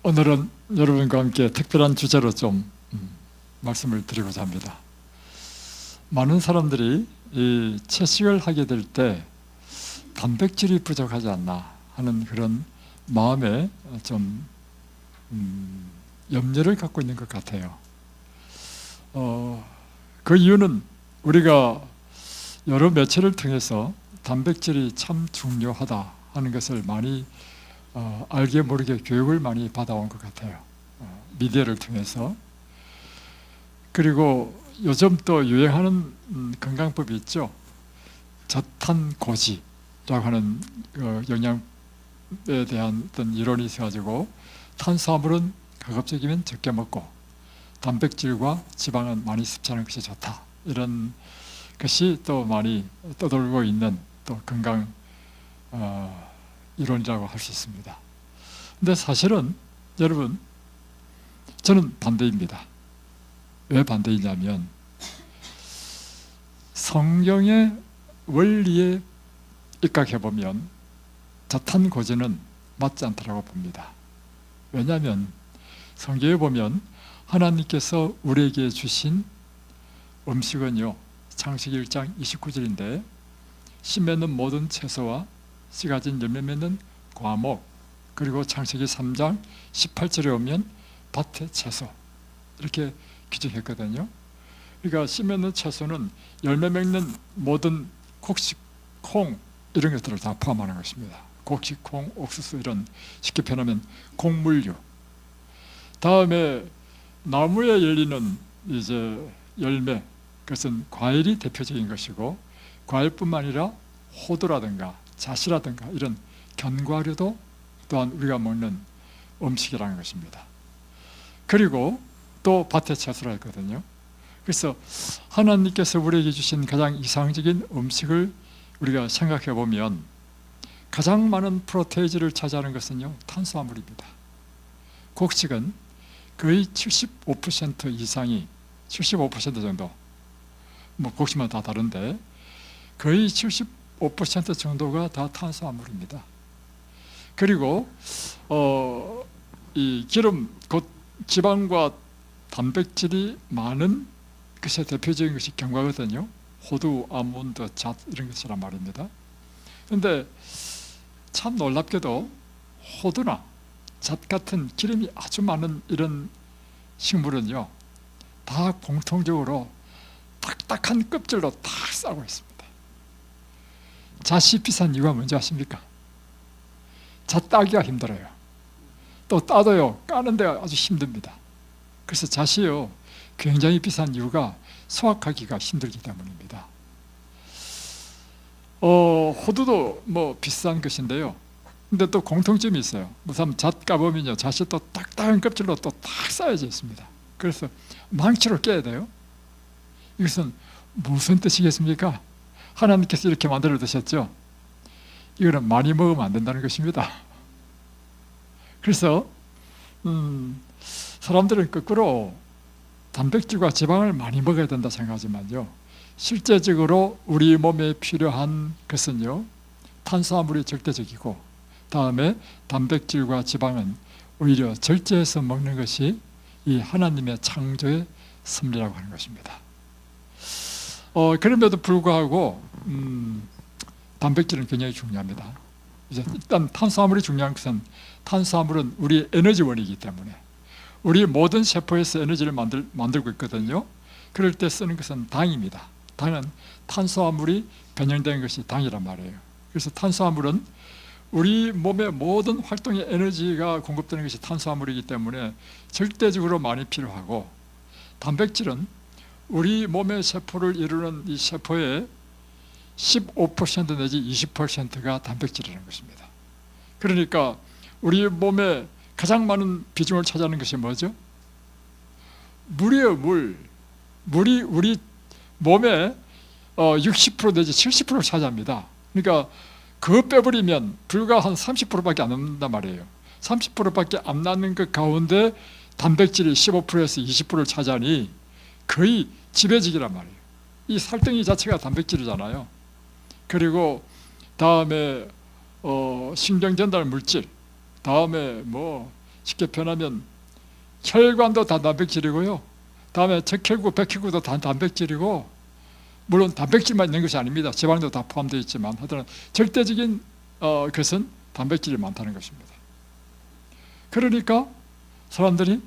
오늘은 여러분과 함께 특별한 주제로 좀 말씀을 드리고자 합니다. 많은 사람들이 이 채식을 하게 될 때 단백질이 부족하지 않나 하는 그런 마음에 좀 염려를 갖고 있는 것 같아요. 그 이유는 우리가 여러 매체를 통해서 단백질이 참 중요하다 하는 것을 많이 알게 모르게 교육을 많이 받아온 것 같아요. 미디어를 통해서. 그리고 요즘 또 유행하는 건강법이 있죠. 저탄고지라고 하는 영양에 대한 어떤 이론이 있어가지고 탄수화물은 가급적이면 적게 먹고 단백질과 지방은 많이 섭취하는 것이 좋다, 이런 것이 또 많이 떠돌고 있는 또 건강 이론이라고 할 수 있습니다. 근데 사실은 여러분, 저는 반대입니다. 왜 반대이냐면 성경의 원리에 입각해보면 저탄고지는 맞지 않다고 봅니다. 왜냐하면 성경에 보면 하나님께서 우리에게 주신 음식은요, 창세기 1장 29절인데 씨 맺는 모든 채소와 씨 가진 열매 맺는 과목, 그리고 창세기 3장 18절에 오면 밭의 채소, 이렇게 규정했거든요. 그러니까 씨 맺는 채소는 열매 맺는 모든 곡식, 콩 이런 것들을 다 포함하는 것입니다. 곡식, 콩, 옥수수, 이런 쉽게 표현하면 곡물류. 다음에 나무에 열리는 이제 열매, 그것은 과일이 대표적인 것이고, 과일뿐만 아니라 호두라든가 잣이라든가 이런 견과류도 또한 우리가 먹는 음식이라는 것입니다. 그리고 또 밭의 채소라 했거든요. 그래서 하나님께서 우리에게 주신 가장 이상적인 음식을 우리가 생각해 보면 가장 많은 프로테이지를 차지하는 것은요, 탄수화물입니다. 곡식은 거의 75% 이상이, 75% 정도, 뭐 곡식마다 다 다른데 거의 75% 정도가 다 탄수화물입니다. 그리고 이 기름, 곧 지방과 단백질이 많은 것의 대표적인 것이 견과거든요. 호두, 아몬드, 잣 이런 것이란 말입니다. 그런데 참 놀랍게도 호두나 잣 같은 기름이 아주 많은 이런 식물은요, 다 공통적으로 딱딱한 껍질로 탁 싸고 있습니다. 잣이 비싼 이유가 뭔지 아십니까? 잣 따기가 힘들어요. 또 따도요, 까는 데가 아주 힘듭니다. 그래서 잣이요, 굉장히 비싼 이유가 수확하기가 힘들기 때문입니다. 호두도 뭐 비싼 것인데요. 근데 또 공통점이 있어요. 우선 잣 까보면요, 잣이 또 딱딱한 껍질로 또 탁 쌓여져 있습니다. 그래서 망치로 깨야 돼요. 이것은 무슨 뜻이겠습니까? 하나님께서 이렇게 만들어 두셨죠. 이거는 많이 먹으면 안 된다는 것입니다. 그래서 사람들은 거꾸로 단백질과 지방을 많이 먹어야 된다 생각하지만요, 실제적으로 우리 몸에 필요한 것은요, 탄수화물이 절대적이고, 다음에 단백질과 지방은 오히려 절제해서 먹는 것이 이 하나님의 창조의 섭리라고 하는 것입니다. 그럼에도 불구하고 단백질은 굉장히 중요합니다. 이제 일단 탄수화물이 중요한 것은, 탄수화물은 우리의 에너지원이기 때문에 우리 모든 세포에서 에너지를 만들고 있거든요. 그럴 때 쓰는 것은 당입니다. 당은 탄수화물이 변형된 것이 당이란 말이에요. 그래서 탄수화물은 우리 몸의 모든 활동에 에너지가 공급되는 것이 탄수화물이기 때문에 절대적으로 많이 필요하고, 단백질은 우리 몸의 세포를 이루는 이 세포의 15% 내지 20%가 단백질이라는 것입니다. 그러니까 우리 몸에 가장 많은 비중을 차지하는 것이 뭐죠? 물이에요, 물. 물이 우리 몸의 60% 내지 70%를 차지합니다. 그러니까 그거 빼버리면 불과 한 30%밖에 안 남는단 말이에요. 30%밖에 안 남는 그 가운데 단백질이 15%에서 20%를 차지하니 거의 지배적이란 말이에요. 이 살덩이 자체가 단백질이잖아요. 그리고 다음에 신경전달 물질, 다음에 뭐 쉽게 표현하면 혈관도 다 단백질이고요. 다음에 적혈구, 백혈구도 다 단백질이고, 물론 단백질만 있는 것이 아닙니다. 지방도 다 포함되어 있지만 하여튼 절대적인 것은 단백질이 많다는 것입니다. 그러니까 사람들이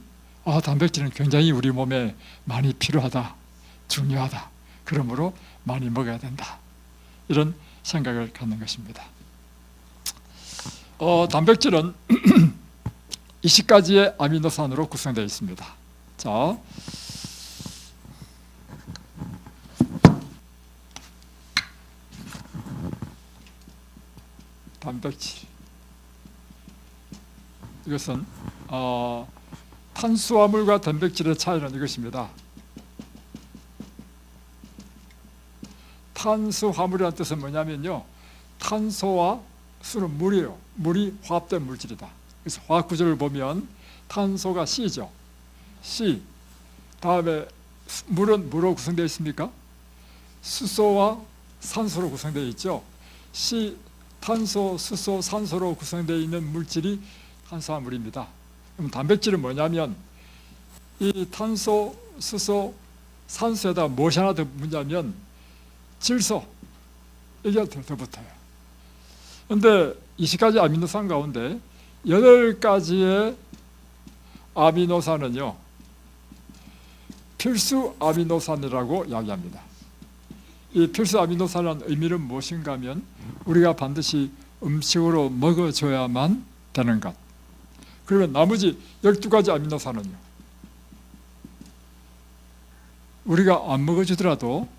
단백질은 굉장히 우리 몸에 많이 필요하다, 중요하다, 그러므로 많이 먹어야 된다, 이런 생각을 갖는 것입니다. 단백질은 20가지의 아미노산으로 구성되어 있습니다. 자, 단백질, 이것은 탄수화물과 단백질의 차이는 이것입니다. 탄수화물이라는 뜻은 뭐냐면요, 탄소와 수는 물이에요. 물이 화합된 물질이다. 그래서 화학 구조를 보면 탄소가 C죠. C. 다음에 물은 뭐로 구성되어 있습니까? 수소와 산소로 구성되어 있죠. C, 탄소, 수소, 산소로 구성되어 있는 물질이 탄수화물입니다. 그럼 단백질은 뭐냐면 이 탄소, 수소, 산소에다 무엇이 하나 더 붙냐면 질소, 이게 더 붙어요. 그런데 20가지 아미노산 가운데 8가지의 아미노산은요, 필수 아미노산이라고 이야기합니다. 이 필수 아미노산의 의미는 무엇인가 하면 우리가 반드시 음식으로 먹어줘야만 되는 것. 그러면 나머지 12가지 아미노산은요, 우리가 안 먹어주더라도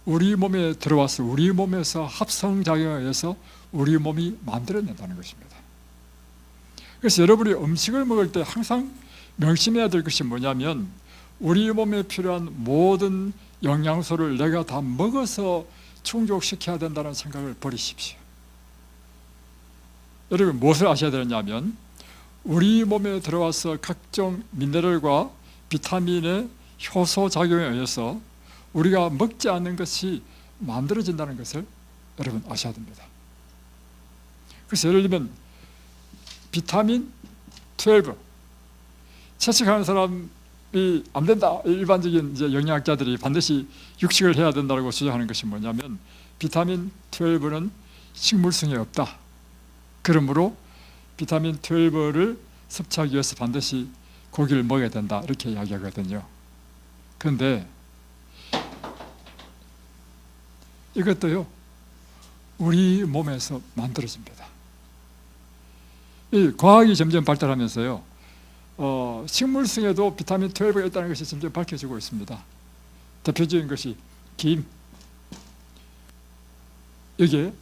우리 몸에 들어와서 우리 몸에서 합성작용에 의해서 우리 몸이 만들어낸다는 것입니다. 그래서 여러분이 음식을 먹을 때 항상 명심해야 될 것이 뭐냐면 우리 몸에 필요한 모든 영양소를 내가 다 먹어서 충족시켜야 된다는 생각을 버리십시오. 여러분 무엇을 아셔야 되냐면 우리 몸에 들어와서 각종 미네랄과 비타민의 효소 작용에 의해서 우리가 먹지 않는 것이 만들어진다는 것을 여러분 아셔야 됩니다. 그래서 예를 들면 비타민 12 채식하는 사람이 안 된다, 일반적인 이제 영양학자들이 반드시 육식을 해야 된다고 주장하는 것이 뭐냐면 비타민 12는 식물성이 없다, 그러므로 비타민 12를 섭취하기 위해서 반드시 고기를 먹어야 된다, 이렇게 이야기하거든요. 그런데 이것도요 우리 몸에서 만들어집니다. 이 과학이 점점 발달하면서요 식물성에도 비타민 12가 있다는 것이 점점 밝혀지고 있습니다. 대표적인 것이 김, 여기에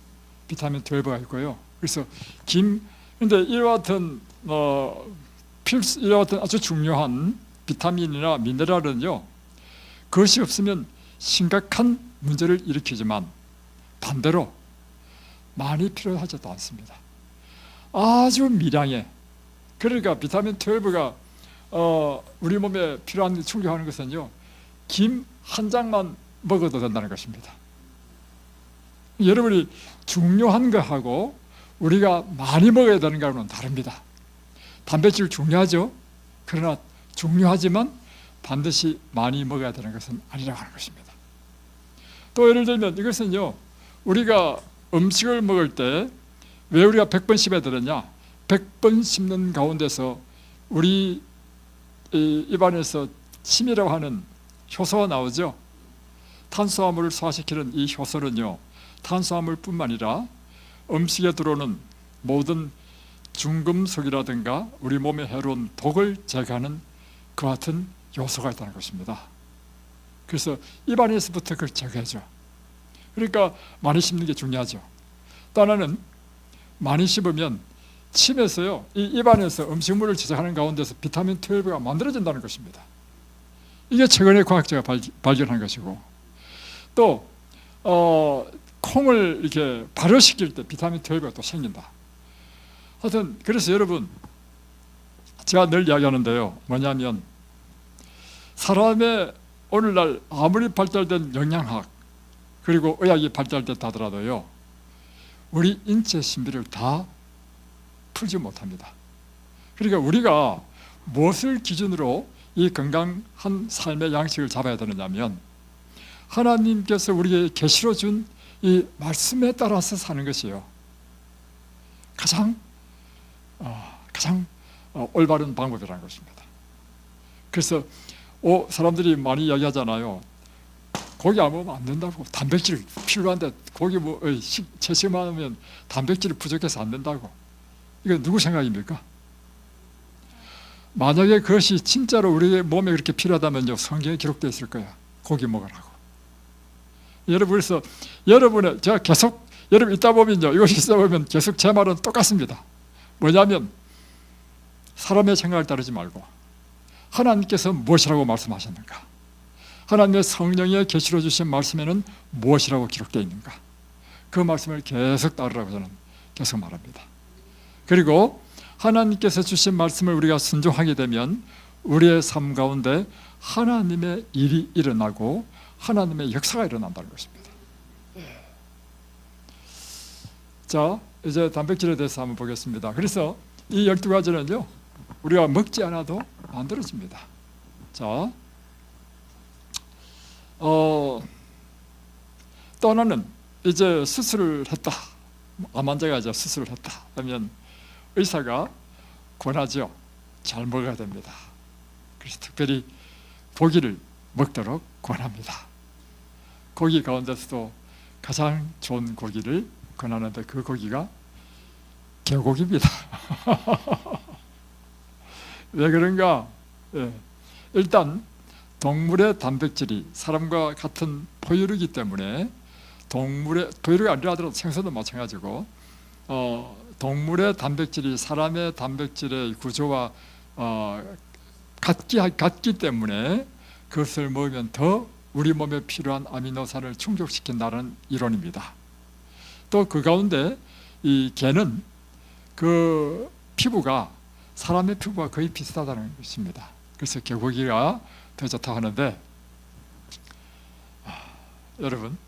비타민 12가 있고요. 그래서 김, 근데 이와 같은 이와 같은 아주 중요한 비타민이나 미네랄은요 그것이 없으면 심각한 문제를 일으키지만 반대로 많이 필요하지도 않습니다. 아주 미량의, 그러니까 비타민 12가 우리 몸에 필요한 데 충족하는 것은요 김 한 장만 먹어도 된다는 것입니다. 여러분이 중요한 것하고 우리가 많이 먹어야 되는 거는 다릅니다. 단백질 중요하죠. 그러나 중요하지만 반드시 많이 먹어야 되는 것은 아니라고 하는 것입니다. 또 예를 들면 이것은요 우리가 음식을 먹을 때 왜 우리가 100번 씹어야 되느냐, 100번 씹는 가운데서 우리 입안에서 침이라고 하는 효소가 나오죠. 탄수화물을 소화시키는 이 효소는요 탄수화물뿐만 아니라 음식에 들어오는 모든 중금속이라든가 우리 몸에 해로운 독을 제거하는 그와 같은 요소가 있다는 것입니다. 그래서 입안에서부터 그걸 제거해줘. 그러니까 많이 씹는 게 중요하죠. 또 하나는 많이 씹으면 침에서요 이 입안에서 음식물을 제작하는 가운데서 비타민 12가 만들어진다는 것입니다. 이게 최근에 과학자가 발견한 것이고, 또 콩을 이렇게 발효시킬 때 비타민 12가 또 생긴다. 하여튼 그래서 여러분 제가 늘 이야기하는데요 뭐냐면 사람의 오늘날 아무리 발달된 영양학 그리고 의학이 발달됐다 하더라도요 우리 인체 신비를 다 풀지 못합니다. 그러니까 우리가 무엇을 기준으로 이 건강한 삶의 양식을 잡아야 되느냐면 하나님께서 우리에게 계시로 준 이 말씀에 따라서 사는 것이요, 가장 올바른 방법이라는 것입니다. 그래서 사람들이 많이 이야기하잖아요. 고기 안 먹으면 안 된다고. 단백질이 필요한데 고기 채식만 하면 단백질이 부족해서 안 된다고. 이거 누구 생각입니까? 만약에 그것이 진짜로 우리의 몸에 그렇게 필요하다면요, 성경에 기록되어 있을 거예요. 고기 먹으라고. 여러분, 그래서 제가 계속 여러분 있다 보면요, 이것이 있다 보면 계속 제 말은 똑같습니다. 뭐냐면 사람의 생각을 따르지 말고 하나님께서 무엇이라고 말씀하셨는가, 하나님의 성령의 계시로 주신 말씀에는 무엇이라고 기록되어 있는가, 그 말씀을 계속 따르라고 저는 계속 말합니다. 그리고 하나님께서 주신 말씀을 우리가 순종하게 되면 우리의 삶 가운데 하나님의 일이 일어나고 하나님의 역사가 일어난다는 것입니다. 자, 이제 단백질에 대해서 한번 보겠습니다. 그래서 이 12가지는요 우리가 먹지 않아도 만들어집니다. 자, 또 하나는 이제 수술을 했다, 암 환자가 이제 수술을 했다 하면 의사가 권하죠. 잘 먹어야 됩니다. 그래서 특별히 고기를 먹도록 권합니다. 고기 가운데서도 가장 좋은 고기를 권하는데 그 고기가 개고기입니다. 왜 그런가? 일단 동물의 단백질이 사람과 같은 포유류이기 때문에 포유류가 아니라 하더라도 생선도 마찬가지고 동물의 단백질이 사람의 단백질의 구조와 같기 때문에 그것을 먹으면 더 우리 몸에 필요한 아미노산을 충족시킨다는 이론입니다. 또 그 가운데 이 개는 그 피부가 사람의 피부와 거의 비슷하다는 것입니다. 그래서 개고기가 더 좋다고 하는데 여러분,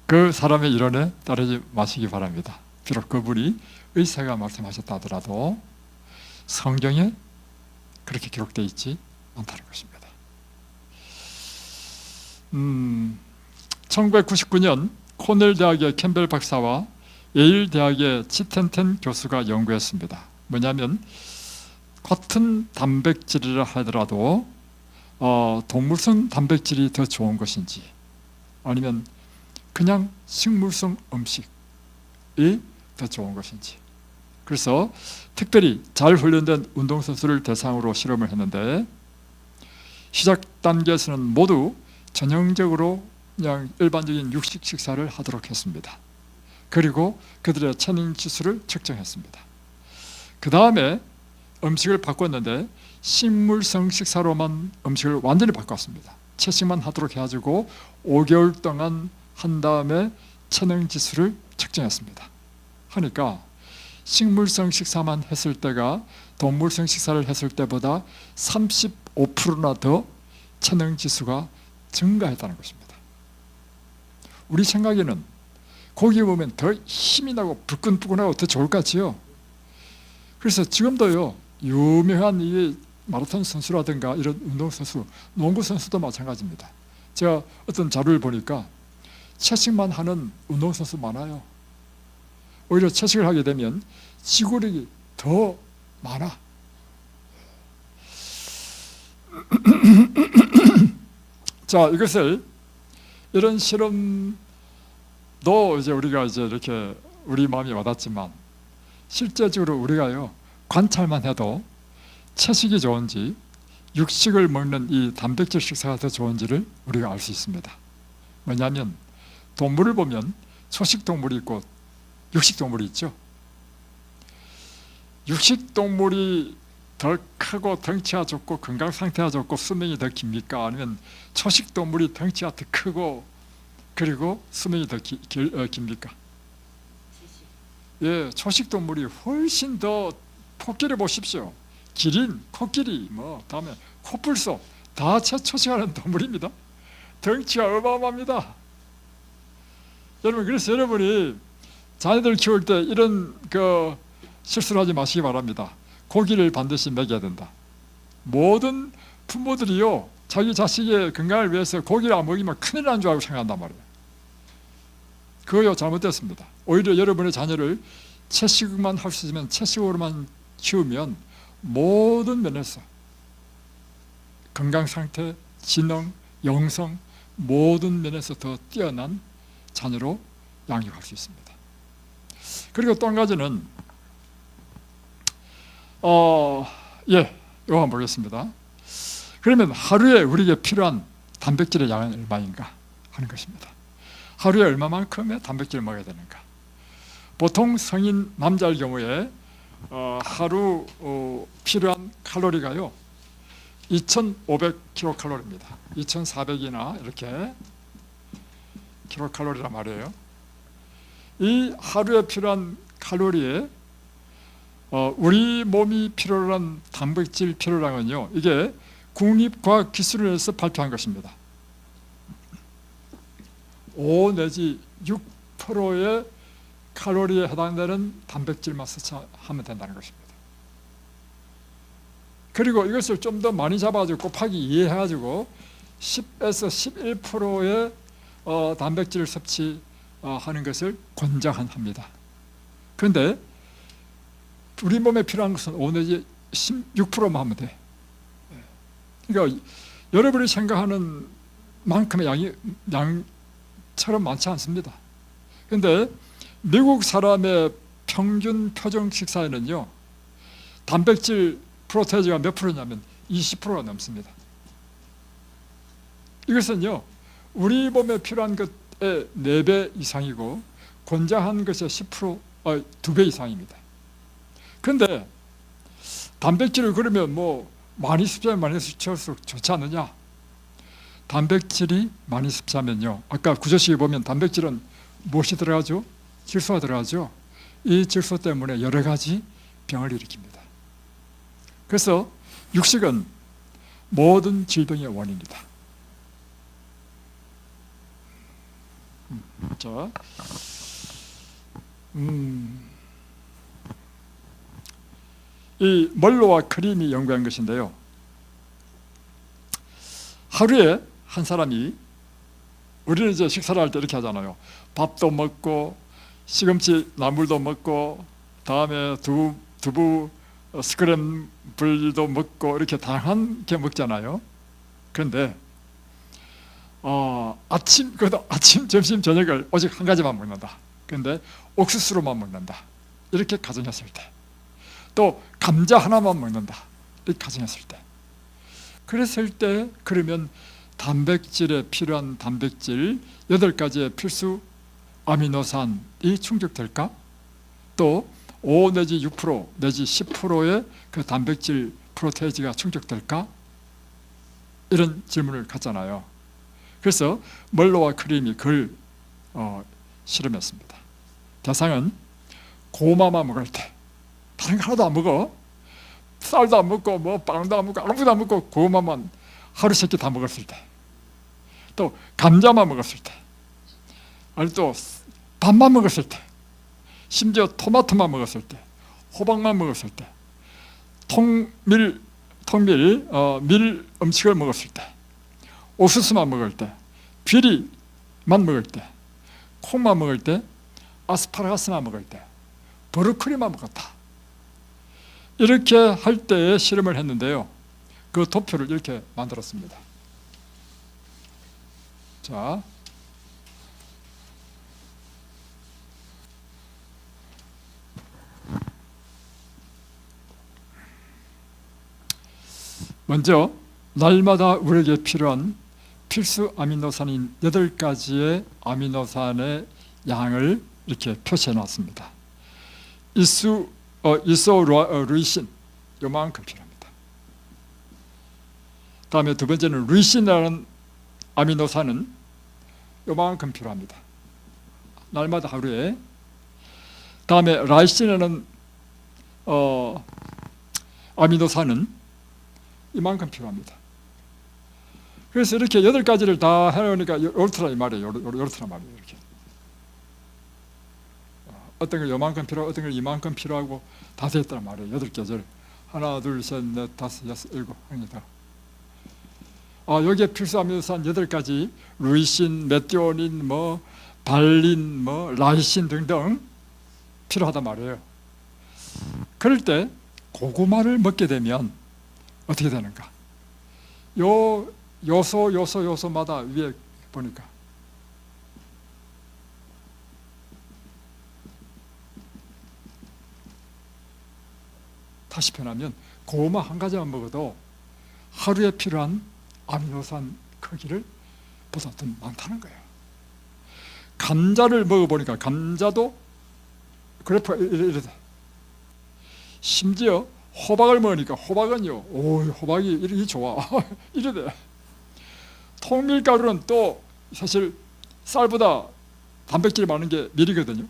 그 사람의 이론에 따르지 마시기 바랍니다. 비록 그분이 의사가 말씀하셨다 하더라도 성경에 그렇게 기록되어 있지 않다는 것입니다. 1999년 코넬 대학의 캠벨 박사와 예일 대학의 치텐텐 교수가 연구했습니다. 뭐냐면 같은 단백질이라 하더라도 동물성 단백질이 더 좋은 것인지 아니면 그냥 식물성 음식이 더 좋은 것인지. 그래서 특별히 잘 훈련된 운동선수를 대상으로 실험을 했는데 시작 단계에서는 모두 전형적으로 그냥 일반적인 육식 식사를 하도록 했습니다. 그리고 그들의 체능 지수를 측정했습니다. 그 다음에 음식을 바꿨는데 식물성 식사로만 음식을 완전히 바꿨습니다. 채식만 하도록 해가지고 5개월 동안 한 다음에 체능 지수를 측정했습니다. 하니까 식물성 식사만 했을 때가 동물성 식사를 했을 때보다 35%나 더 체능 지수가 증가했다는 것입니다. 우리 생각에는 고기 먹으면 더 힘이 나고 불끈불끈하고 더 좋을 것 같지요. 그래서 지금도요 유명한 이 마라톤 선수라든가 이런 운동선수, 농구선수도 마찬가지입니다. 제가 어떤 자료를 보니까 채식만 하는 운동선수 많아요. 오히려 채식을 하게 되면 지구력이 더 많아. 자, 이것을 이런 실험도 이제 우리가 이제 이렇게 우리 마음이 와닿지만 실제적으로 우리가요 관찰만 해도 채식이 좋은지 육식을 먹는 이 단백질 식사가 더 좋은지를 우리가 알 수 있습니다. 뭐냐면 동물을 보면 초식동물이 있고 육식동물이 있죠. 육식동물이 더 크고 덩치가 좋고 건강 상태가 좋고 수명이 더 깁니까? 아니면 초식동물이 덩치가 더 크고 그리고 수명이 더 깁니까? 예, 초식동물이 훨씬 더. 코끼리 보십시오. 기린, 코끼리, 다음에 코뿔소 다 초식하는 동물입니다. 덩치가 어마어마합니다. 여러분, 그래서 여러분이 자녀들 키울 때 이런 실수를 하지 마시기 바랍니다. 고기를 반드시 먹여야 된다. 모든 부모들이요, 자기 자식의 건강을 위해서 고기를 안 먹이면 큰일 난 줄 알고 생각한단 말이에요. 그거요, 잘못됐습니다. 오히려 여러분의 자녀를 채식만 할 수 있으면 채식으로만 키우면 모든 면에서 건강 상태, 지능, 영성 모든 면에서 더 뛰어난 자녀로 양육할 수 있습니다. 그리고 또 한 가지는 이거 한번 보겠습니다. 그러면 하루에 우리에게 필요한 단백질의 양은 얼마인가 하는 것입니다. 하루에 얼마만큼의 단백질을 먹어야 되는가. 보통 성인 남자의 경우에 하루 필요한 칼로리가요 2,500kcal입니다. 2,400이나 이렇게 킬로칼로리란 말이에요. 이 하루에 필요한 칼로리에 우리 몸이 필요로 한 단백질 필요량은요, 이게 국립과학기술원에서 발표한 것입니다. 5 내지 6%의 칼로리에 해당되는 단백질만 섭취하면 된다는 것입니다. 그리고 이것을 좀 더 많이 잡아가지고 곱하기 2 해가지고 10에서 11%의 단백질을 섭취하는 것을 권장합니다. 그런데 우리 몸에 필요한 것은 5 내지 16%만 하면 돼. 그러니까 여러분이 생각하는 만큼의 양처럼 많지 않습니다. 그런데 미국 사람의 평균 표정 식사에는요, 단백질 프로테이지가 몇 프로냐면 20%가 넘습니다. 이것은요, 우리 몸에 필요한 것의 4배 이상이고 권장한 것의 2배 이상입니다. 그런데 단백질을 그러면 많이 섭취하면 많이 섭취할수록 좋지 않느냐? 단백질이 많이 섭취하면요, 아까 구조식에 보면 단백질은 무엇이 들어가죠? 질소가 들어가죠. 이 질소 때문에 여러 가지 병을 일으킵니다. 그래서 육식은 모든 질병의 원인이다. 자, 이 멀로와 크림이 연구한 것인데요, 하루에 한 사람이, 우리는 이제 식사를 할 때 이렇게 하잖아요. 밥도 먹고 시금치 나물도 먹고 다음에 두부 스크램블도 먹고 이렇게 다양한 게 먹잖아요. 그런데 아침, 점심, 저녁을 오직 한 가지만 먹는다. 그런데 옥수수로만 먹는다. 이렇게 가정했을 때, 또 감자 하나만 먹는다. 이렇게 가정했을 때, 그랬을 때 그러면 단백질에 필요한 단백질 8가지의 필수 아미노산이 충족될까? 또 5 내지 6% 내지 10%의 그 단백질 프로테이지가 충족될까? 이런 질문을 갖잖아요. 그래서 멀로와 크림이 그걸 실험했습니다. 대상은 고구마만 먹을 때, 다른 거 하나도 안 먹어. 쌀도 안 먹고 빵도 안 먹고 아무것도 안 먹고 고구마만 하루 3끼 다 먹었을 때, 또 감자만 먹었을 때, 아니 또 밥만 먹었을 때, 심지어 토마토만 먹었을 때, 호박만 먹었을 때, 밀 음식을 먹었을 때, 옥수수만 먹을 때, 귀리만 먹을 때, 콩만 먹을 때, 아스파라거스만 먹을 때, 브로콜리만 먹었다. 이렇게 할 때에 실험을 했는데요, 그 도표를 이렇게 만들었습니다. 자, 먼저 날마다 우리에게 필요한 필수 아미노산인 8가지의 아미노산의 양을 이렇게 표시해 놨습니다. 이소루이신 요만큼 필요합니다. 다음에 두 번째는 루이신이라는 아미노산은 요만큼 필요합니다. 날마다 하루에. 다음에 라이신이라는 아미노산은 이만큼 필요합니다. 그래서 이렇게 8가지를 다 해놓으니까 요렇더라 이 말이에요. 요렇더라 말이에요. 이렇게 어떤 걸 요만큼 필요하고 어떤 걸 이만큼 필요하고 다 됐단 말이에요. 8계절. 하나, 둘, 셋, 넷, 다섯, 여섯, 일곱 합니다. 여기에 필수 아미노산 8가지, 루이신, 메티오닌, 발린, 라이신 등등 필요하단 말이에요. 그럴 때 고구마를 먹게 되면 어떻게 되는가? 요소마다 위에 보니까 다시 표현하면 고구마 한 가지만 먹어도 하루에 필요한 아미노산 크기를 보다 더 많다는 거예요. 감자를 먹어보니까 감자도 그래프가 이래 돼. 심지어 호박을 먹으니까 호박은요, 호박이 이렇게 좋아. 이래 돼. 통밀가루는 또 사실 쌀보다 단백질이 많은 게 밀이거든요.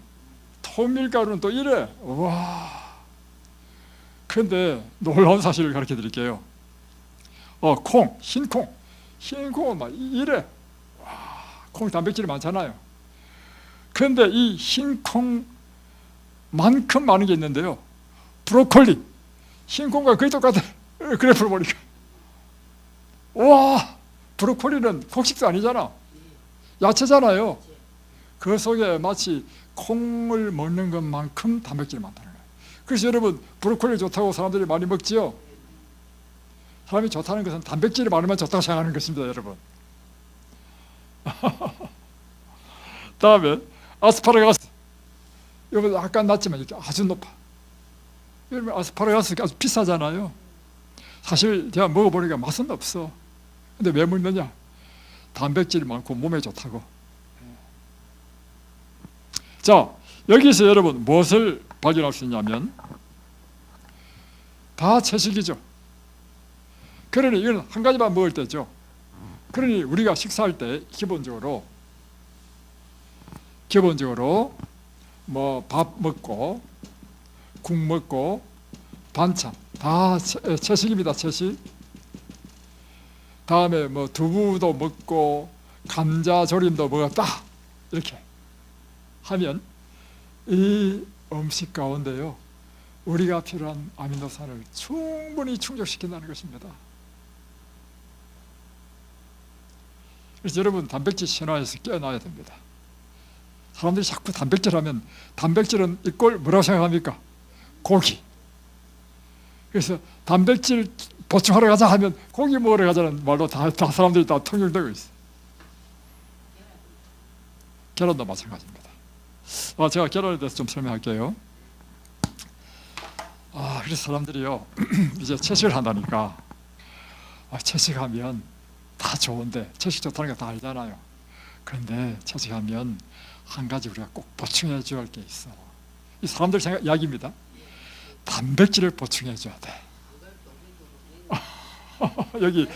통밀가루는 또 이래. 와. 그런데 놀라운 사실을 가르쳐 드릴게요. 콩, 흰콩은 막 이래. 와, 콩 단백질이 많잖아요. 그런데 이 흰콩만큼 많은 게 있는데요. 브로콜리, 흰콩과 거의 똑같아. 그래프를 보니까. 와, 브로콜리는 곡식도 아니잖아. 야채잖아요. 그 속에 마치 콩을 먹는 것만큼 단백질이 많다는 거예요. 그래서 여러분, 브로콜리 좋다고 사람들이 많이 먹지요. 사람이 좋다는 것은 단백질이 많으면 좋다고 생각하는 것입니다, 여러분. 다음에 아스파라거스. 이거 약간 낮지만 이렇게 아주 높아. 여러분, 아스파라거스가 아주 비싸잖아요. 사실 제가 먹어보니까 맛은 없어. 근데 왜 먹느냐? 단백질이 많고 몸에 좋다고. 자, 여기서 여러분 무엇을 발견할 수 있냐면 다 채식이죠. 그러니 이건 한 가지만 먹을 때죠. 그러니 우리가 식사할 때 기본적으로 밥 먹고 국 먹고 반찬 다 채식입니다. 채식. 다음에 두부도 먹고 감자조림도 먹었다. 이렇게 하면 이 음식 가운데요, 우리가 필요한 아미노산을 충분히 충족시킨다는 것입니다. 그래서 여러분, 단백질 신화에서 깨어나야 됩니다. 사람들이 자꾸 단백질 하면 단백질은 이꼴 뭐라고 생각합니까? 고기. 그래서 단백질 보충하러 가자 하면 고기 먹으러 가자는 말로 다 사람들이 다 통용되고 있어요. 계란도 마찬가지입니다. 제가 계란에 대해서 좀 설명할게요. 그래서 사람들이요 이제 채식을 한다니까 채식하면 다 좋은데, 채식 좋다는 거 다 알잖아요. 그런데 채식하면 한 가지 우리가 꼭 보충해 줘야 할 게 있어. 이 사람들 생각 이야기입니다. 단백질을 보충해 줘야 돼. 여기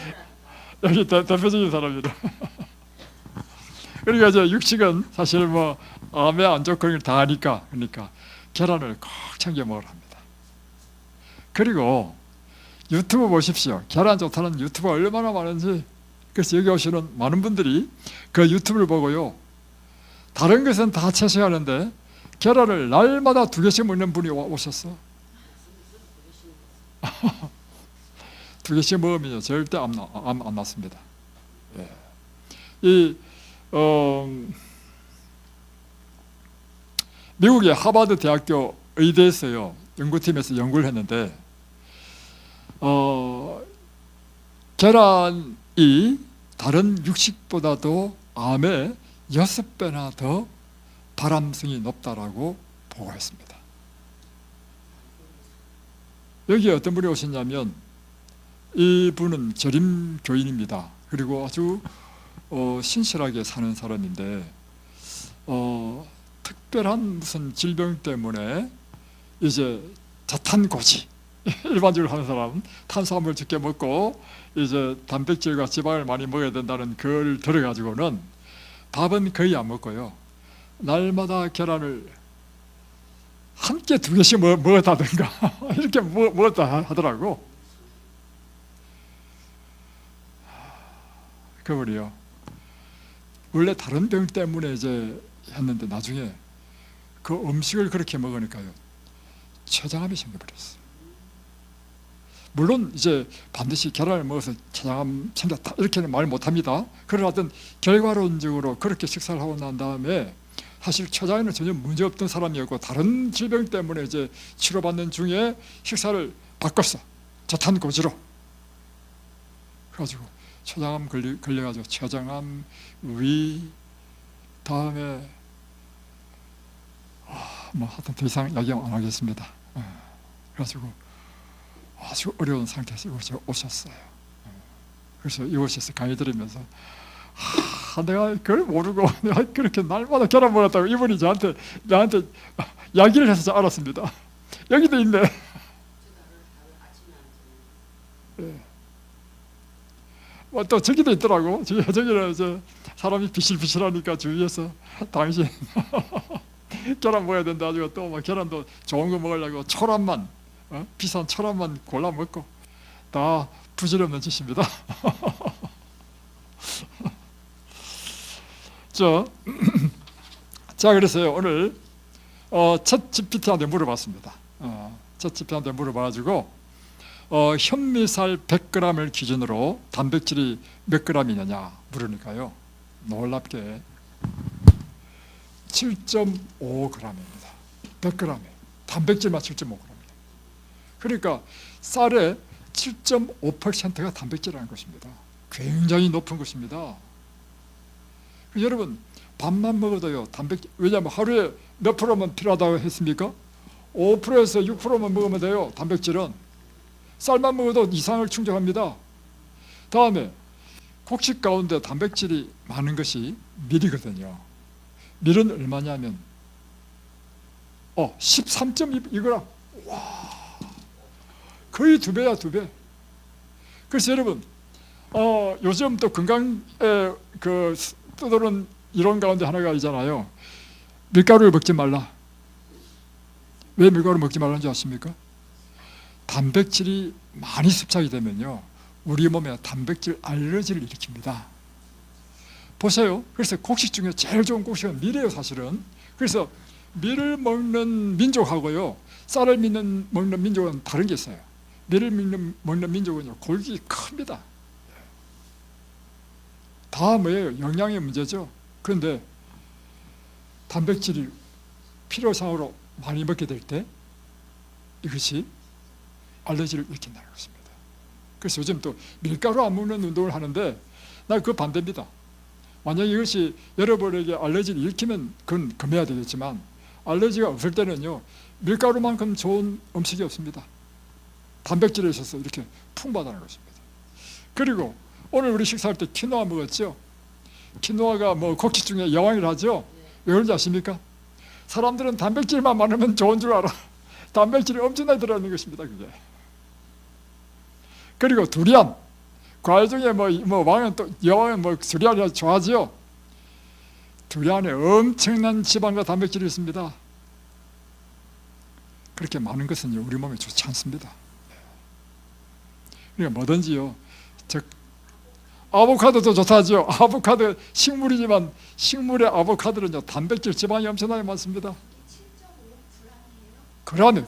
대표적인 사람이라. 그러니까 이제 육식은 사실 암에 안 좋고 그런 걸 다 아니까, 그러니까 계란을 꼭 챙겨 먹으라 합니다. 그리고 유튜브 보십시오. 계란 좋다는 유튜브가 얼마나 많은지. 그래서 여기 오시는 많은 분들이 그 유튜브를 보고요, 다른 것은 다 채식하는데 계란을 날마다 2개씩 먹는 분이 오셨어. 2개씩 먹으면 절대 암 안 났습니다. 예. 미국의 하버드 대학교 의대에서요, 연구팀에서 연구를 했는데 계란이 다른 육식보다도 암에 6배나 더 발암성이 높다라고 보고했습니다. 여기에 어떤 분이 오셨냐면 이분은 저림 교인입니다. 그리고 아주 신실하게 사는 사람인데 특별한 무슨 질병 때문에 이제 저탄고지, 일반적으로 하는 사람 탄수화물 적게 먹고 이제 단백질과 지방을 많이 먹어야 된다는 걸 들어가지고는 밥은 거의 안 먹고요, 날마다 계란을 한 끼 2개씩 먹었다든가 이렇게 먹었다 하더라고. 그분이요, 원래 다른 병 때문에 이제 했는데 나중에 그 음식을 그렇게 먹으니까요, 췌장암이 생겨버렸어요. 물론 이제 반드시 계란을 먹어서 췌장암 생겼다 이렇게는 말 못합니다. 그러나 어떤 결과론적으로 그렇게 식사를 하고 난 다음에 사실 췌장에는 전혀 문제 없던 사람이었고 다른 질병 때문에 이제 치료받는 중에 식사를 바꿨어. 저탄고지로. 그래가지고 췌장암 걸려가지고 췌장암, 위, 다음에 뭐 하여튼 더 이상 이야기 안 하겠습니다. 그래가지고 아주 어려운 상태에서 이곳에 오셨어요. 그래서 이곳에서 강의 들으면서 내가 그걸 모르고 내가 그렇게 날마다 계란 먹었다고 이분이 나한테 이야기를 해서 알았습니다. 여기도 있네. 네. 또 저기도 있더라고. 저기는 이제 사람이 비실비실하니까 주위에서 당신 계란 먹어야 된다. 가지고 또 막 계란도 좋은 거 먹으려고 초란만 비싼 초란만 골라 먹고 다 부질없는 짓입니다. 자 그래서요 오늘 챗 GPT한테 물어봤습니다. 챗 GPT한테 물어봐가지고 현미살 100g을 기준으로 단백질이 몇 g이냐냐 물으니까요 놀랍게 7.5g입니다. 100g에 단백질만 7.5g. 그러니까 쌀의 7.5%가 단백질이라는 것입니다. 굉장히 높은 것입니다. 여러분 밥만 먹어도요 단백질, 왜냐하면 하루에 몇 프로만 필요하다고 했습니까? 5%에서 6%만 먹으면 돼요. 단백질은 쌀만 먹어도 이상을 충족합니다. 다음에 곡식 가운데 단백질이 많은 것이 밀이거든요. 밀은 얼마냐면 13.2g. 와, 거의 2배야 2배. 그래서 여러분 요즘 또 건강에 떠도는 이론 가운데 하나가 있잖아요. 밀가루를 먹지 말라. 왜 밀가루 먹지 말라는 줄 아십니까? 단백질이 많이 습착이 되면요 우리 몸에 단백질 알러지를 일으킵니다. 보세요. 그래서 곡식 중에 제일 좋은 곡식은 밀이에요 사실은. 그래서 밀을 먹는 민족하고요 쌀을 먹는 민족은 다른 게 있어요. 밀을 먹는 민족은요 골격이 큽니다. 다 뭐예요? 영양의 문제죠. 그런데 단백질이 필요상으로 많이 먹게 될 때 이것이 알러지를 일으킨다는 것입니다. 그래서 요즘 또 밀가루 안 먹는 운동을 하는데 나 그거 반대입니다. 만약에 이것이 여러분에게 알러지를 일으키면 그건 금해야 되겠지만 알러지가 없을 때는요 밀가루만큼 좋은 음식이 없습니다. 단백질에 있어서 이렇게 풍부하다는 것입니다. 그리고 오늘 우리 식사할 때 키노아 먹었죠? 키노아가 뭐 곡식 중에 여왕이라 하죠? 왜 그런지 아십니까? 사람들은 단백질만 많으면 좋은 줄 알아. 단백질이 엄청나게 들어있는 것입니다. 그게. 그리고 두리안, 과일 중에 왕은 또 여왕은 두리안을 좋아하죠. 두리안에 엄청난 지방과 단백질이 있습니다. 그렇게 많은 것은 우리 몸에 좋지 않습니다. 그러니까 뭐든지요. 즉 아보카도도 좋다죠. 아보카도 식물이지만 식물의 아보카도는요 단백질 지방이 엄청나게 많습니다. 그램은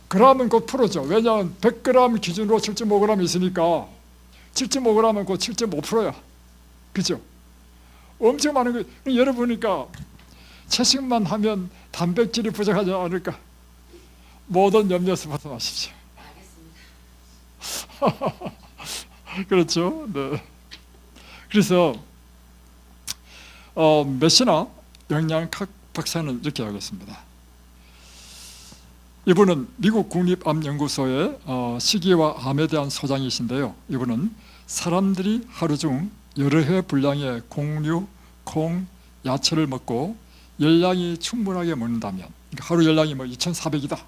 그램은 곧 프로죠. 왜냐하면 100g 기준으로 7.5g 있으니까 7.5g은 곧 7.5%야. 그죠? 엄청 많은 거. 여러분 보니까 채식만 하면 단백질이 부족하지 않을까? 모든 염려에서 벗어나십시오. 그렇죠? 네. 그래서 메시나 영양학 박사는 이렇게 하겠습니다. 이분은 미국 국립암연구소의 식이와 암에 대한 소장이신데요. 이분은 사람들이 하루 중 여러 회 분량의 곡류, 콩, 야채를 먹고 열량이 충분하게 먹는다면, 그러니까 하루 열량이 2,400이다.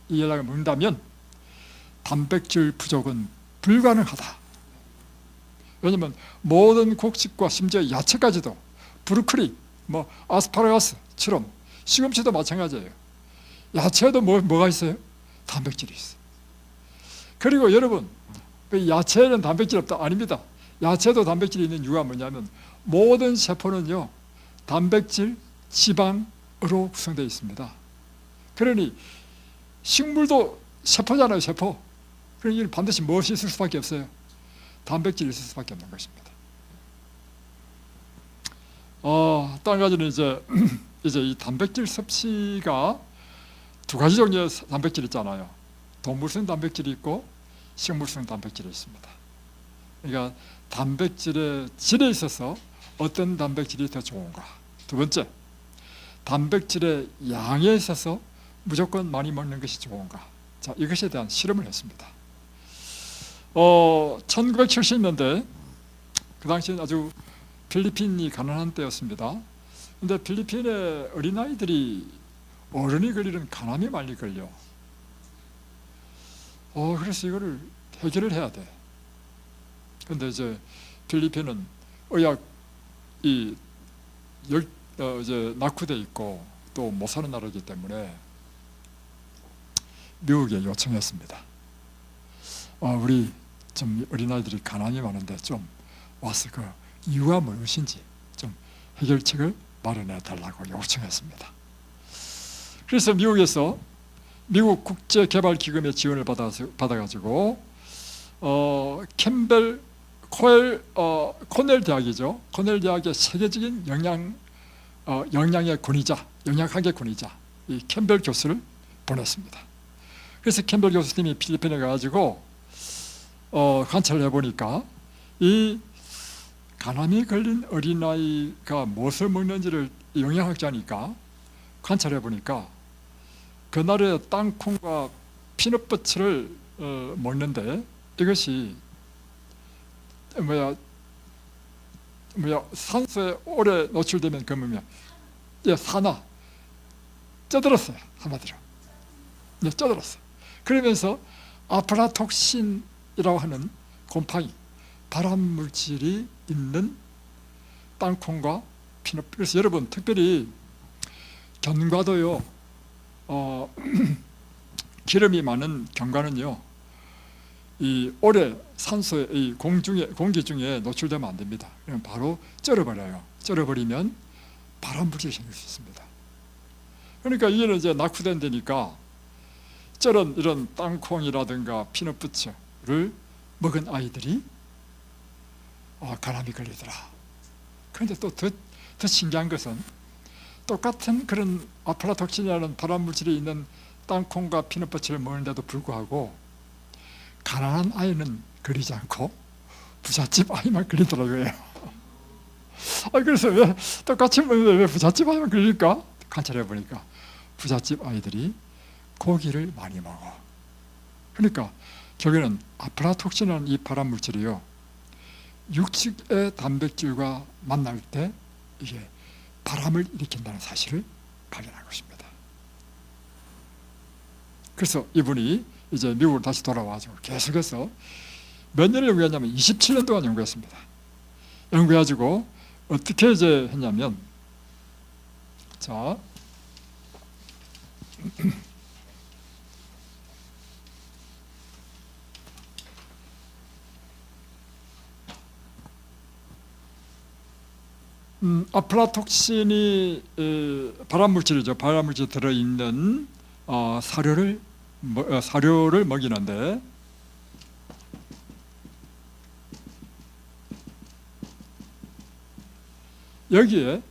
이 열량을 먹는다면 단백질 부족은 불가능하다. 왜냐하면 모든 곡식과 심지어 야채까지도 브로콜리, 아스파라거스처럼 시금치도 마찬가지예요. 야채에도 뭐가 있어요? 단백질이 있어요. 그리고 여러분 야채에는 단백질 없다? 아닙니다. 야채도 단백질이 있는 이유가 뭐냐면 모든 세포는요 단백질, 지방으로 구성되어 있습니다. 그러니 식물도 세포잖아요, 세포. 그러니 반드시 무엇이 있을 수밖에 없어요? 단백질이 있을 수밖에 없는 것입니다. 또 한 가지는 이제 이 단백질 섭취가 두 가지 종류의 단백질 있잖아요. 동물성 단백질이 있고 식물성 단백질이 있습니다. 그러니까 단백질의 질에 있어서 어떤 단백질이 더 좋은가. 두 번째, 단백질의 양에 있어서 무조건 많이 먹는 것이 좋은가. 자, 이것에 대한 실험을 했습니다. 1970년대, 그 당시엔 아주 필리핀이 가난한 때였습니다. 근데 필리핀의 어린아이들이 어른이 걸리는 간암이 많이 걸려. 그래서 이거를 해결을 해야 돼. 근데 이제 필리핀은 의학이 이제 낙후돼 있고 또 못 사는 나라이기 때문에 미국에 요청했습니다. 우리 좀 어린아이들이 가난이 많은데 좀 와서 그 이유가 무엇인지 좀 해결책을 마련해 달라고 요청했습니다. 그래서 미국에서 미국 국제개발기금의 지원을 받아가지고 코넬 대학이죠. 코넬 대학의 세계적인 영양의 권위자, 영양학의 권위자 이 캠벨 교수를 보냈습니다. 그래서 캠벨 교수님이 필리핀에 가가지고 관찰을 해보니까 이 간암이 걸린 어린아이가 무엇을 먹는지를 영양학자니까 관찰해보니까 그날의 땅콩과 피넛버터를 먹는데 이것이 산소에 오래 노출되면 산화 쪄들었어요. 한마디로 쪄들었어. 그러면서 아프라톡신이라고 하는 곰팡이 발암물질이 있는 땅콩과 피넛. 그래서 여러분 특별히 견과도요, 기름이 많은 견과는요, 이 오래 산소에 이 공기 중에 노출되면 안 됩니다. 그러면 바로 쩔어버려요. 쩔어버리면 발암물질이 생길 수 있습니다. 그러니까 이게는 이제 낙후된 데니까 쩔은 이런 땅콩이라든가 피넛버터를 먹은 아이들이 간암이 걸리더라. 그런데 또 더 신기한 것은 똑같은 그런 아프라톡신이라는 발암물질이 있는 땅콩과 피넛버터를 먹는데도 불구하고 가난한 아이는 걸리지 않고 부잣집 아이만 걸리더라고요. 그래서 왜 똑같이 먹는데 왜 부잣집 아이만 걸릴까? 관찰해 보니까 부잣집 아이들이 고기를 많이 먹어. 그러니까 결국에는 아프라톡신이라는 이 발암물질이요, 육식의 단백질과 만날 때 이게 발암을 일으킨다는 사실을 발견한 것입니다. 그래서 이분이 이제 미국으로 다시 돌아와가지고 계속해서 몇 년을 연구했냐면 27년 동안 연구했습니다. 연구해가지고 어떻게 이제 했냐면, 자, 아프라톡신이 발암물질이죠. 발암물질이 들어있는 사료를 먹이는데, 여기에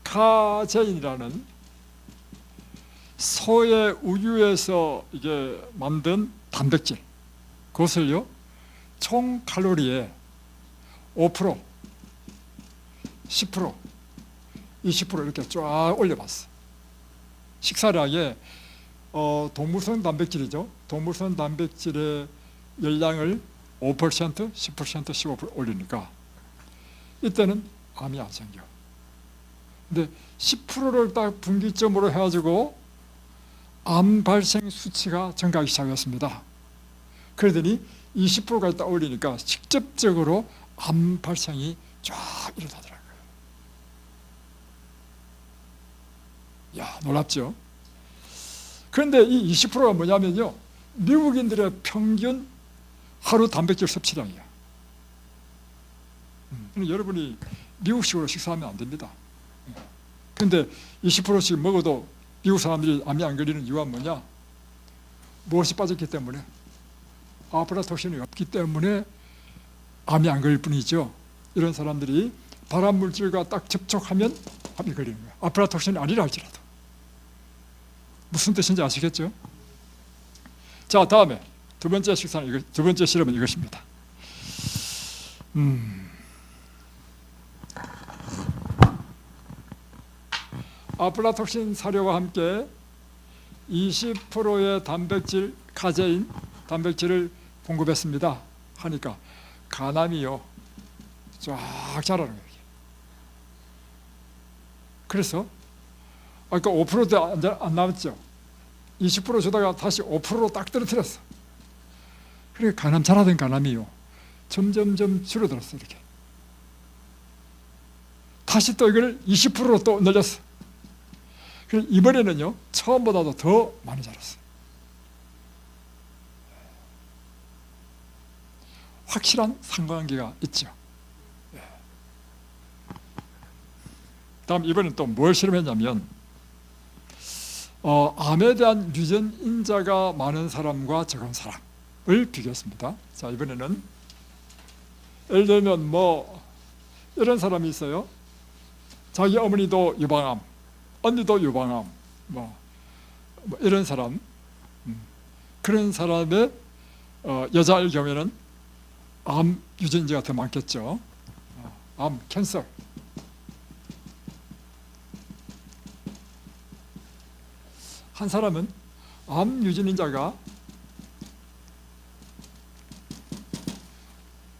카제인이라는 소의 우유에서 이게 만든 단백질, 그것을요 총 칼로리의 5%, 10%, 20% 이렇게 쫙 올려봤어. 식사량에 동물성 단백질이죠. 동물성 단백질의 열량을 5%, 10%, 15% 올리니까 이때는 암이 안 생겨. 근데 10%를 딱 분기점으로 해가지고 암 발생 수치가 증가하기 시작했습니다. 그러더니 20%까지 딱 올리니까 직접적으로 암 발생이 쫙 일어나더라고요. 놀랍죠? 그런데 이 20%가 뭐냐면요, 미국인들의 평균 하루 단백질 섭취량이에요. 여러분이 미국식으로 식사하면 안 됩니다. 근데 20%씩 먹어도 미국 사람들이 암이 안 걸리는 이유가 뭐냐? 무엇이 빠졌기 때문에? 아프라톡신이 없기 때문에 암이 안 걸릴 뿐이죠. 이런 사람들이 발암물질과 딱 접촉하면 암이 걸리는 거예요. 아프라톡신이 아니라 할지라도. 무슨 뜻인지 아시겠죠? 자, 다음에 두 번째 실험은 이것입니다. 아플라톡신 사료와 함께 20%의 단백질, 카제인 단백질을 공급했습니다. 하니까 간암이요 쫙 자라는 거예요. 그래서 아까 5%도 안 남았죠. 20% 주다가 다시 5%로 딱 떨어뜨렸어. 그러니까 간암 자라던 간암이요 점점점 줄어들었어. 이렇게 다시 또 이걸 20%로 또 늘렸어. 그래서 이번에는요 처음보다도 더 많이 자랐어요. 확실한 상관관계가 있죠. 다음 이번엔 또 뭘 실험했냐면 암에 대한 유전인자가 많은 사람과 적은 사람을 비교했습니다. 자, 이번에는 예를 들면 뭐 이런 사람이 있어요. 자기 어머니도 유방암, 언니도 유방암, 뭐 이런 사람, 그런 사람의 여자일 경우에는 암 유전자가 더 많겠죠. 암, 캔서. 한 사람은 암 유전인자가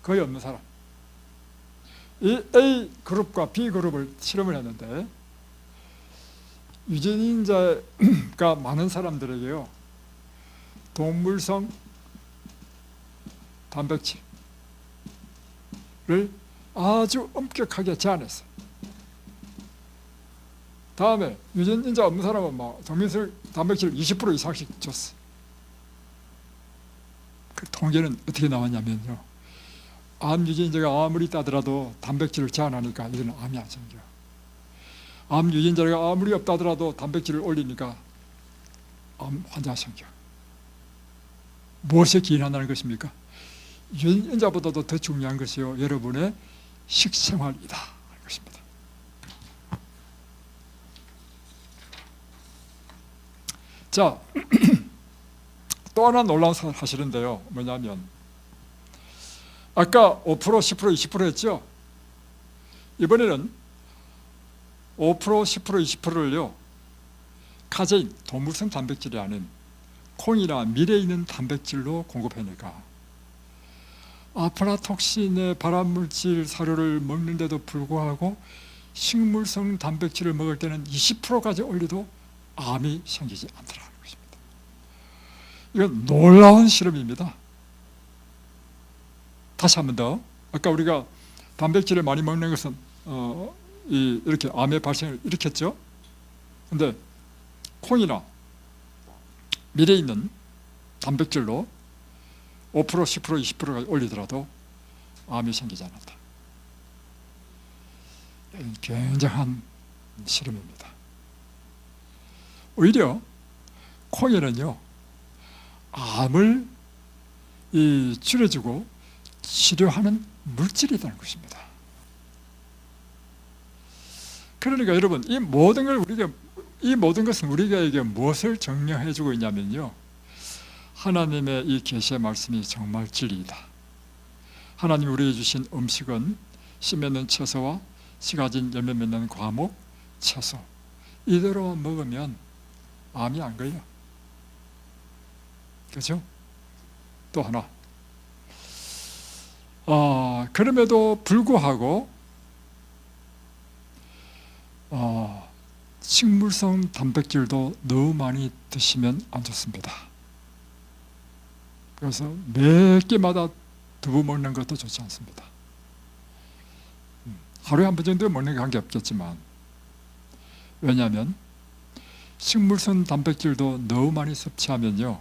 거의 없는 사람. 이 A 그룹과 B 그룹을 실험을 했는데 유전인자가 많은 사람들에게요 동물성 단백질을 아주 엄격하게 제한했어요. 다음에 유전인자 없는 사람은 막 동물성 단백질 20% 이상씩 줬어. 그 통계는 어떻게 나왔냐면요, 암 유전자가 아무리 있다더라도 단백질을 제한하니까 이거는 암이 안 생겨. 암 유전자가 아무리 없다더라도 단백질을 올리니까 암 환자가 생겨. 무엇에 기인한다는 것입니까? 유전자보다도 더 중요한 것이요 여러분의 식생활이다 하는 것입니다. 자, 또 하나 놀라운 사실인데요, 뭐냐면 아까 5%, 10%, 20% 했죠? 이번에는 5%, 10%, 20%를요 카제인, 동물성 단백질이 아닌 콩이나 밀에 있는 단백질로 공급하니까 아프라톡신의 발암물질 사료를 먹는데도 불구하고 식물성 단백질을 먹을 때는 20%까지 올려도 암이 생기지 않더라는 것입니다. 이건 놀라운 실험입니다. 다시 한 번 더, 아까 우리가 단백질을 많이 먹는 것은 이렇게 암의 발생을 일으켰죠. 근데 콩이나 밀에 있는 단백질로 5%, 10%, 20%까지 올리더라도 암이 생기지 않았다. 굉장한 실험입니다. 오히려 콩에는요 암을 줄여주고 치료하는 물질이 있다는 것입니다. 그러니까 여러분, 이 모든 것은 우리에게 무엇을 증명해주고 있냐면요, 하나님의 이 계시의 말씀이 정말 진리이다. 하나님이 우리에게 주신 음식은 씨 맺는 채소와 씨 가진 열매 맺는 과목, 채소, 이대로 먹으면 암이 안 걸려. 그렇죠? 또 하나, 그럼에도 불구하고 식물성 단백질도 너무 많이 드시면 안 좋습니다. 그래서 몇 끼마다 두부 먹는 것도 좋지 않습니다. 하루에 한 번 정도 먹는 게 관계없겠지만, 왜냐하면 식물성 단백질도 너무 많이 섭취하면요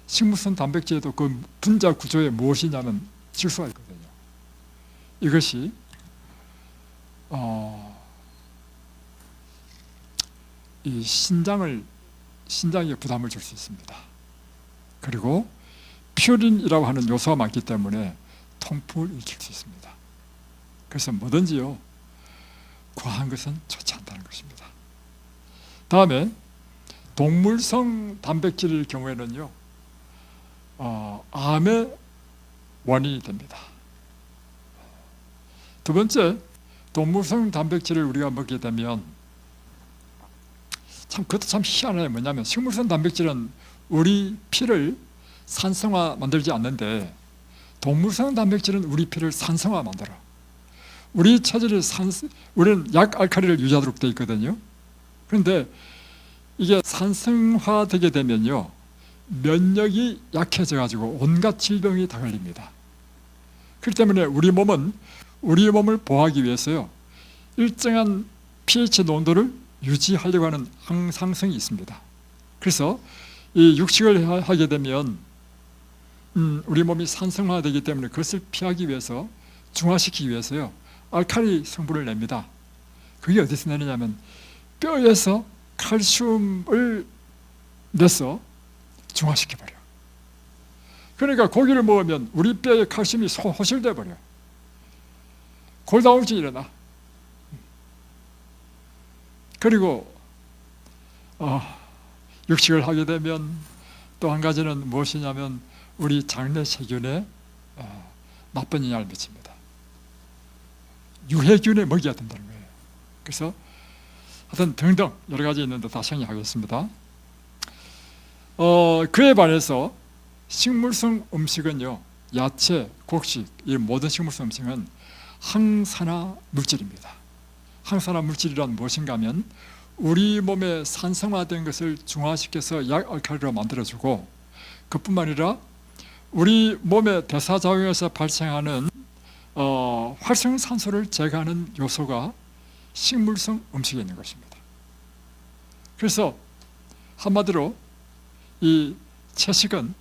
식물성 단백질에도 그 분자 구조에 무엇이냐면 질소가 있거든요. 이것이 이 신장에 부담을 줄 수 있습니다. 그리고 퓨린이라고 하는 요소가 많기 때문에 통풍을 일으킬 수 있습니다. 그래서 뭐든지요, 과한 것은 좋지 않다는 것입니다. 다음에 동물성 단백질일 경우에는요, 암의 원인이 됩니다. 두 번째, 동물성 단백질을 우리가 먹게 되면 그것도 참 희한해요. 뭐냐면 식물성 단백질은 우리 피를 산성화 만들지 않는데 동물성 단백질은 우리 피를 산성화 만들어. 우리 체질이 우리는 약알칼리를 유지하도록 되어 있거든요. 그런데 이게 산성화되게 되면요, 면역이 약해져 가지고 온갖 질병이 다 걸립니다. 그렇기 때문에 우리 몸을 보호하기 위해서요, 일정한 pH 농도를 유지하려고 하는 항상성이 있습니다. 그래서 이 육식을 하게 되면 우리 몸이 산성화되기 때문에 그것을 피하기 위해서, 중화시키기 위해서요, 알칼리 성분을 냅니다. 그게 어디서 내느냐면 뼈에서 칼슘을 내서 중화시켜버려. 그러니까 고기를 먹으면 우리 뼈에 칼슘이 호실돼 버려. 골다공증이 일어나. 그리고 육식을 하게 되면 또 한 가지는 무엇이냐면 우리 장내 세균에 나쁜 영향을 미칩니다. 유해균에 먹여야 된다는 거예요. 그래서 하여튼 등등 여러 가지 있는데 다 정리하겠습니다. 그에 반해서 식물성 음식은요, 야채, 곡식, 이 모든 식물성 음식은 항산화 물질입니다. 항산화 물질이란 무엇인가 하면 우리 몸에 산성화된 것을 중화시켜서 약알칼리로 만들어주고, 그뿐만 아니라 우리 몸의 대사작용에서 발생하는 활성산소를 제거하는 요소가 식물성 음식에 있는 것입니다. 그래서 한마디로 이 채식은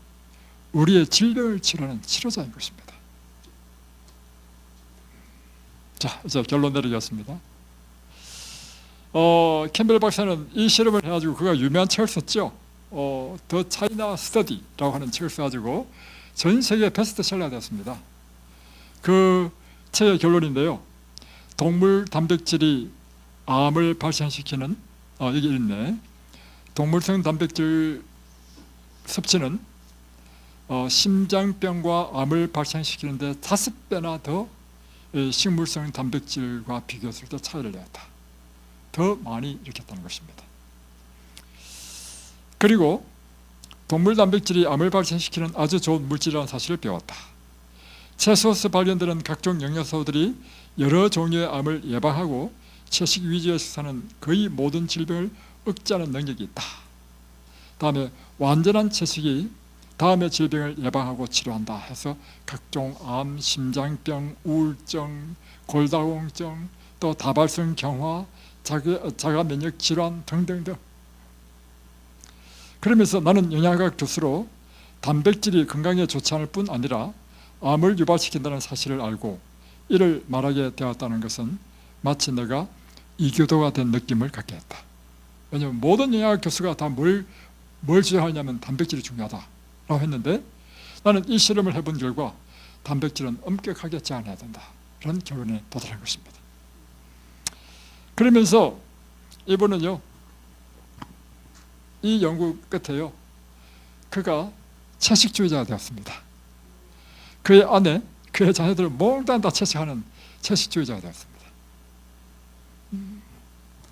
우리의 질병을 치료하는 치료자인 것입니다. 자, 이제 결론 내리겠습니다. 캠벨 박사는 이 실험을 해가지고 그가 유명한 책을 썼죠. 더 차이나 스터디라고 하는 책을 써가지고 전 세계 베스트셀러가 되었습니다. 그 책의 결론인데요, 동물 단백질이 암을 발생시키는, 여기 있네, 동물성 단백질 섭취는 심장병과 암을 발생시키는데 5배나 더 식물성 단백질과 비교했을 때 차이를 내었다. 더 많이 일으켰다는 것입니다. 그리고 동물 단백질이 암을 발생시키는 아주 좋은 물질이라는 사실을 배웠다. 채소에서 발견되는 각종 영양소들이 여러 종류의 암을 예방하고 채식 위주의 식사는 거의 모든 질병을 억제하는 능력이 있다. 다음에 완전한 채식이 다음의 질병을 예방하고 치료한다 해서 각종 암, 심장병, 우울증, 골다공증, 또 다발성 경화, 자가 면역 질환 등등등. 그러면서 나는 영양학 교수로 단백질이 건강에 좋지 않을 뿐 아니라 암을 유발시킨다는 사실을 알고 이를 말하게 되었다는 것은 마치 내가 이교도가 된 느낌을 갖게 했다. 왜냐하면 모든 영양학 교수가 다 뭘 주장하냐면 단백질이 중요하다라고 했는데, 나는 이 실험을 해본 결과 단백질은 엄격하게 제한해야 된다, 그런 결론에 도달한 것입니다. 그러면서 이분은요, 이 연구 끝에요, 그가 채식주의자가 되었습니다. 그의 아내, 그의 자녀들을 몽땅 다 채식하는 채식주의자가 되었습니다.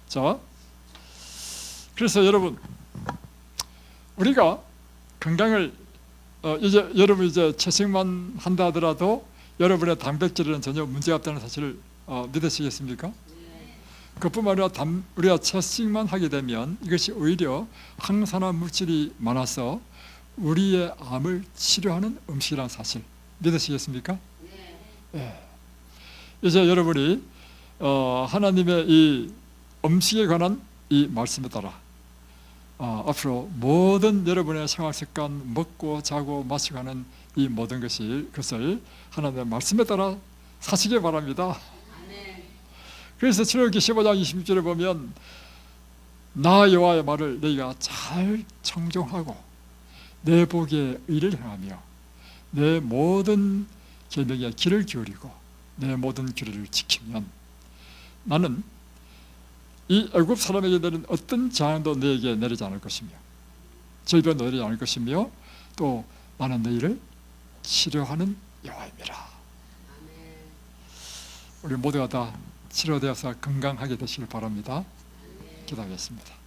자, 그래서 여러분, 우리가 건강을 이제 여러분 이제 채식만 한다 하더라도 여러분의 단백질은 전혀 문제가 없다는 사실을 믿으시겠습니까? 그뿐만 아니라 우리가 채식만 하게 되면 이것이 오히려 항산화 물질이 많아서 우리의 암을 치료하는 음식이라는 사실 믿으시겠습니까? 네. 이제 여러분이 하나님의 이 음식에 관한 이 말씀에 따라 앞으로 모든 여러분의 생활습관, 먹고 자고 마시고 하는 이 모든 것을 하나님의 말씀에 따라 사시기 바랍니다. 그래서 출애굽기 15장 20절에 보면 나 여호와의 말을 너희가 잘 청종하고 내 보기에 의를 행하며 내 모든 계명에 귀를 기울이고 내 모든 규례를 지키면 나는 이 애굽 사람에게 내린 어떤 재앙도 너에게 내리지 않을 것이며 절병도 내리지 않을 것이며 또 나는 너희를 치료하는 여호와입니다. 우리 모두가 다 치료되어서 건강하게 되시길 바랍니다. 기도하겠습니다.